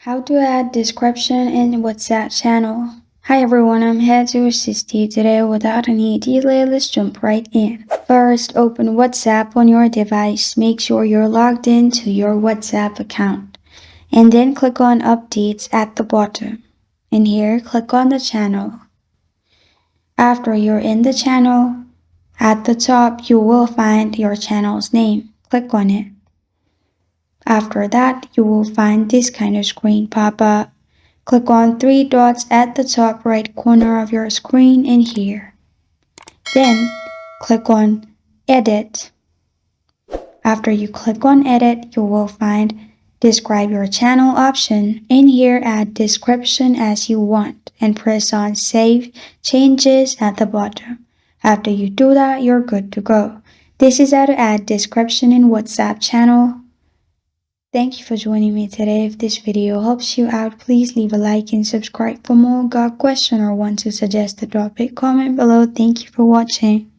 How to add description in WhatsApp channel. Hi everyone, I'm here to assist you today. Without any delay, let's jump right in. First, open WhatsApp on your device. Make sure you're logged into your WhatsApp account. And then click on Updates at the bottom. And here, click on the channel. After you're in the channel, at the top you will find your channel's name. Click on it. After that, you will find this kind of screen pop up. Click on three dots at the top right corner of your screen in here. Then, click on Edit. After you click on Edit, you will find Describe your channel option. In here, add description as you want and press on Save Changes at the bottom. After you do that, you're good to go. This is how to add description in WhatsApp channel. Thank you for joining me today. If this video helps you out, please leave a like and subscribe for more. Got a question or want to suggest a topic? Comment below. Thank you for watching.